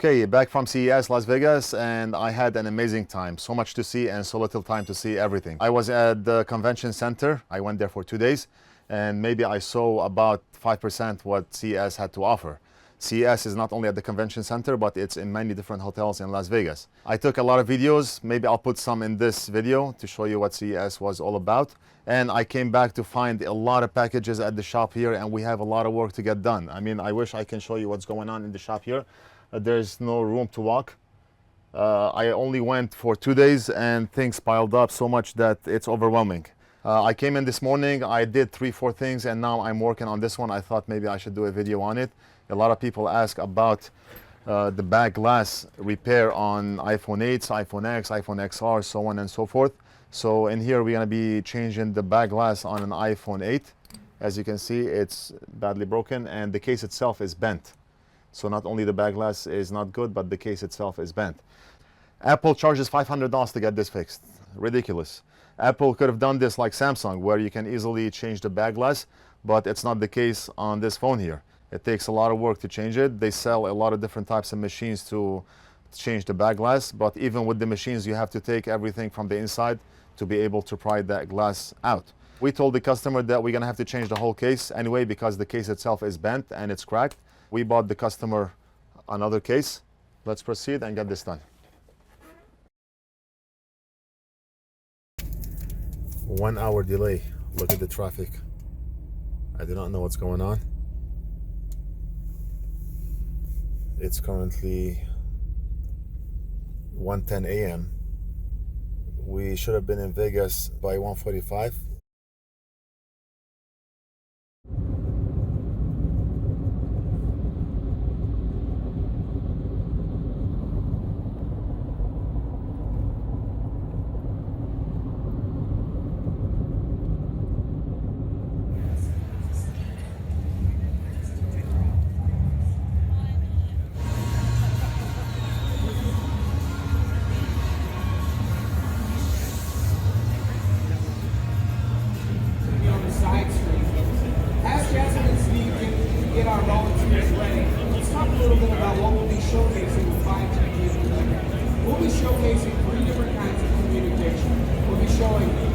Okay, back from CES Las Vegas, and I had an amazing time. So much to see and so little time to see everything. I was at the convention center. I went there for 2 days, and maybe I saw about 5% what CES had to offer. CES is not only at the convention center, but it's in many different hotels in Las Vegas. I took a lot of videos. Maybe I'll put some in this video to show you what CES was all about. And I came back to find a lot of packages at the shop here, and we have a lot of work to get done. I mean, I wish I can show you what's going on in the shop here. There's no room to walk. I only went for 2 days and things piled up so much that it's overwhelming. I came in this morning, I did 3-4 things, and now I'm working on this one. I thought maybe I should do a video on it. A lot of people ask about the back glass repair on iPhone 8s, iPhone X, iPhone XR, so on and so forth. So in here we're going to be changing the back glass on an iPhone 8. As you can see, it's badly broken and the case itself is bent. So not only the back glass is not good, but the case itself is bent. Apple charges $500 to get this fixed. Ridiculous. Apple could have done this like Samsung, where you can easily change the back glass, but it's not the case on this phone here. It takes a lot of work to change it. They sell a lot of different types of machines to change the back glass, but even with the machines, you have to take everything from the inside to be able to pry that glass out. We told the customer that we're gonna have to change the whole case anyway because the case itself is bent and it's cracked. We bought the customer another case. Let's proceed and get this done. 1 hour delay. Look at the traffic. I do not know what's going on. It's currently 1:10 a.m. We should have been in Vegas by 1:45.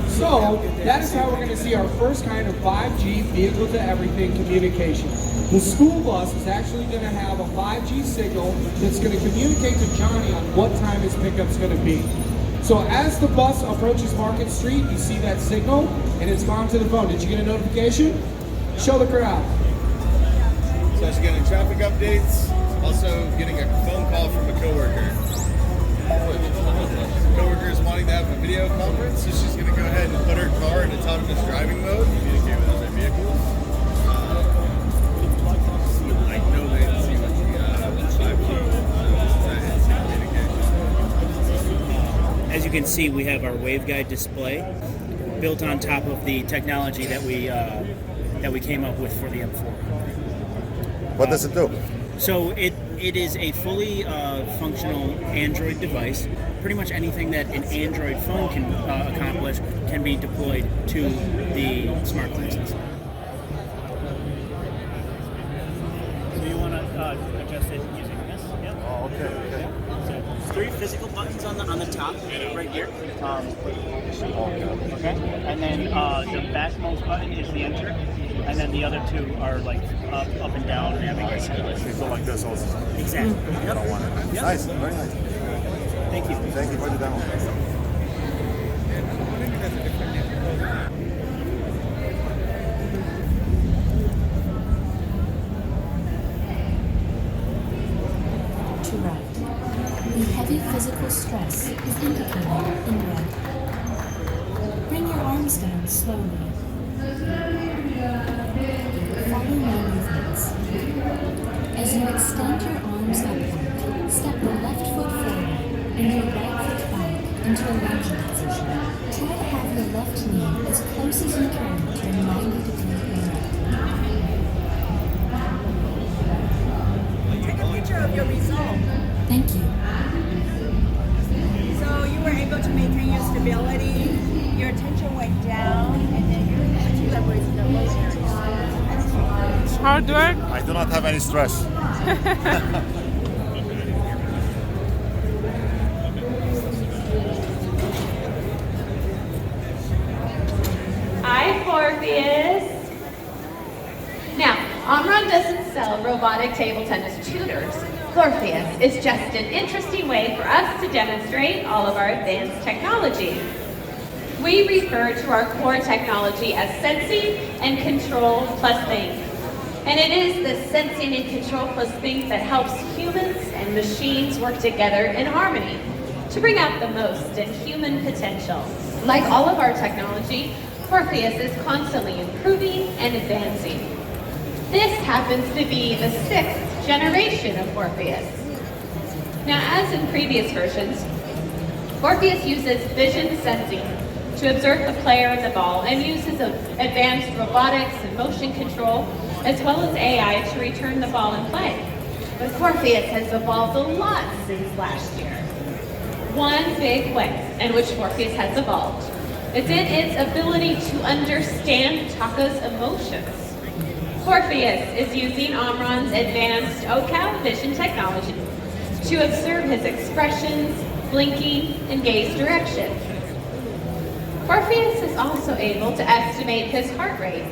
So that is how we're going to see our first kind of 5G vehicle to everything communication. The school bus is actually going to have a 5G signal that's going to communicate to Johnny on what time his pickup's going to be. So as the bus approaches Market Street, you see that signal and it's gone to the phone. Did you get a notification? Show the crowd. So she's getting traffic updates, also getting a phone call from a coworker. Coworker is wanting to have a video conference, so she's going to go ahead and put her car in autonomous driving mode, communicate with other vehicles. Like no latency with the 5G communication. As you can see, we have our waveguide display built on top of the technology that we came up with for the M4. What does it do? So it is a fully functional Android device. Pretty much anything that an Android phone can accomplish can be deployed to the smart glasses. So you want to adjust it using this? Yep. Oh, okay. So 3 physical buttons on the top, right here. Okay. And then the backmost button is the enter. And then the other 2 are like up and down navigation. They go like this also. Exactly. I don't want it. Yep. Nice, very nice. Thank you. Thank you for the demo. To right. The heavy physical stress is indicated in red. Bring your arms down slowly. Follow my movements. As you extend your arms upward, step the left foot forward and your right foot back into a lunging position. Try to have your left knee as close as you can to a 90-degree angle. Take a picture of your result. Thank you. So you were able to maintain your stability, your tension went down, and then your energy level is the lowest. Hard work. I do not have any stress. robotic table tennis tutors, Morpheus is just an interesting way for us to demonstrate all of our advanced technology. We refer to our core technology as sensing and control plus think. And it is the sensing and control plus think that helps humans and machines work together in harmony to bring out the most in human potential. Like all of our technology, Morpheus is constantly improving and advancing. This happens to be the 6th generation of Morpheus. Now, as in previous versions, Morpheus uses vision sensing to observe the player and the ball and uses advanced robotics and motion control as well as AI to return the ball in play. But Morpheus has evolved a lot since last year. One big way in which Morpheus has evolved is in its ability to understand Taka's emotions. Morpheus is using Omron's advanced OCAL vision technology to observe his expressions, blinking, and gaze direction. Morpheus is also able to estimate his heart rate.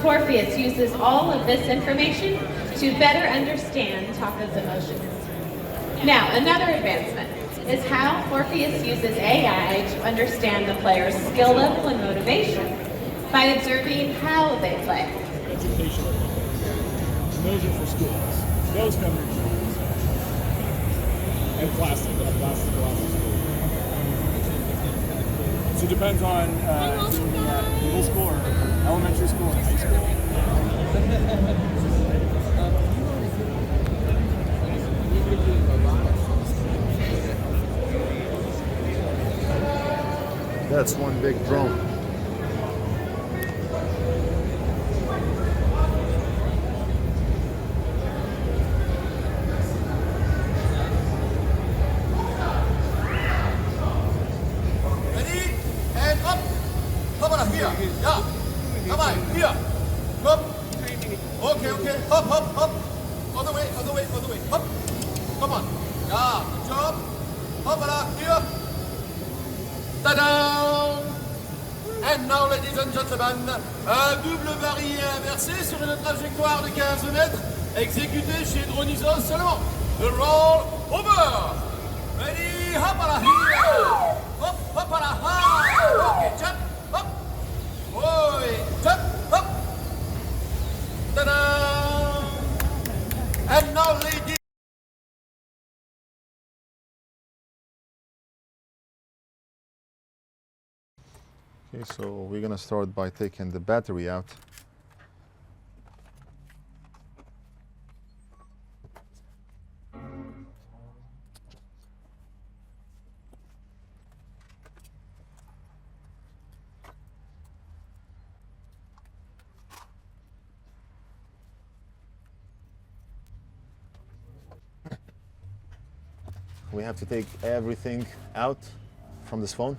Morpheus uses all of this information to better understand Taka's emotions. Now, another advancement is how Morpheus uses AI to understand the player's skill level and motivation by observing how they play. Education. And those are for schools. Those come in schools. And plastic. They have plastic glasses. So it depends on middle school or elementary school or high school. That's one big drone. Ready? And up. Come on, here. Yeah. Come on, here. Up. Okay, okay. Up, up, up. Other way, other way, other way. Up. Come on. Yeah, good job. Up, here. Ta-da! And now, ladies and gentlemen, un double varié inversé sur une trajectoire de 15 mètres, exécuté chez Dronisos seulement. The roll over. Ready, hop à la here. Hop, hop à la high. Okay, jump, hop. Boy, jump, hop. Ta-da! And now, ladies. Okay, so we're gonna start by taking the battery out. We have to take everything out from this phone.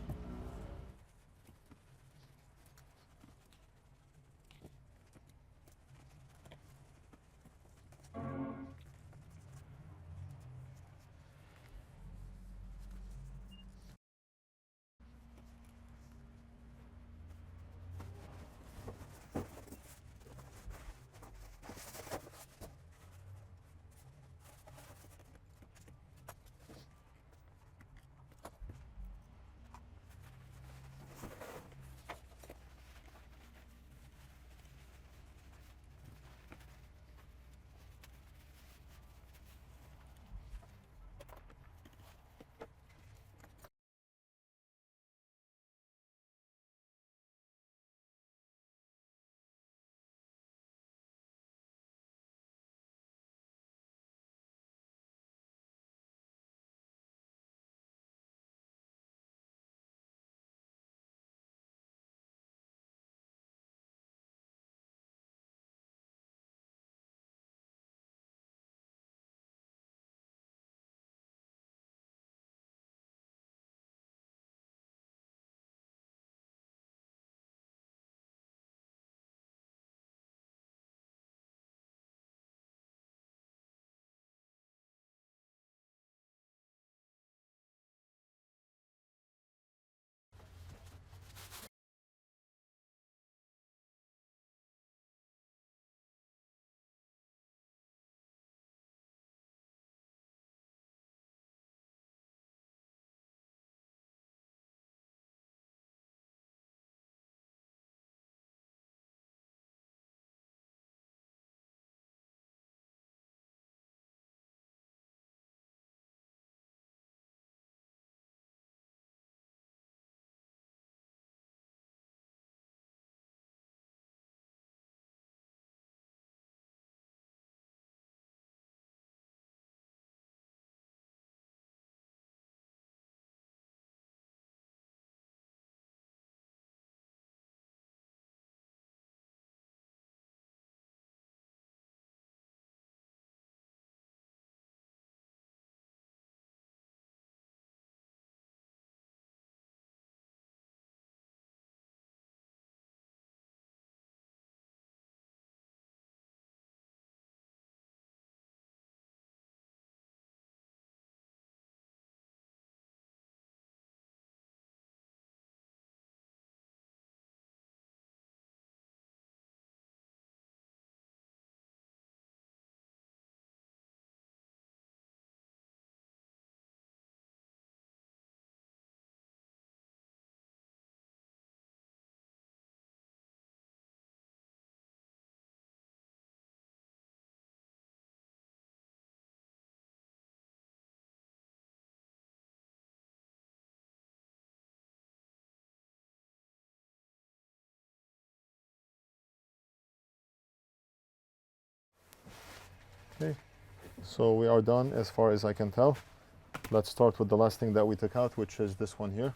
Okay, so we are done as far as I can tell. Let's start with the last thing that we took out, which is this one here.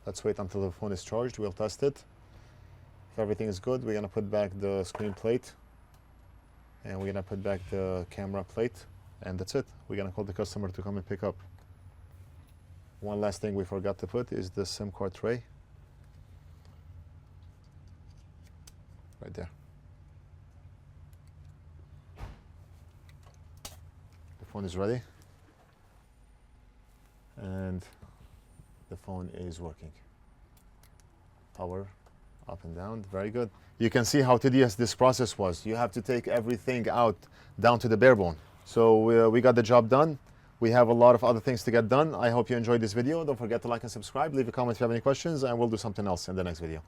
Let's wait until the phone is charged. We'll test it. If everything is good, we're gonna put back the screen plate and we're gonna put back the camera plate, and that's it. We're gonna call the customer to come and pick up. One last thing we forgot to put is the SIM card tray. Right there. The phone is ready. And the phone is working. Power up and down, very good. You can see how tedious this process was. You have to take everything out down to the bare bone. So we got the job done. We have a lot of other things to get done. I hope you enjoyed this video. Don't forget to like and subscribe. Leave a comment if you have any questions, and we'll do something else in the next video.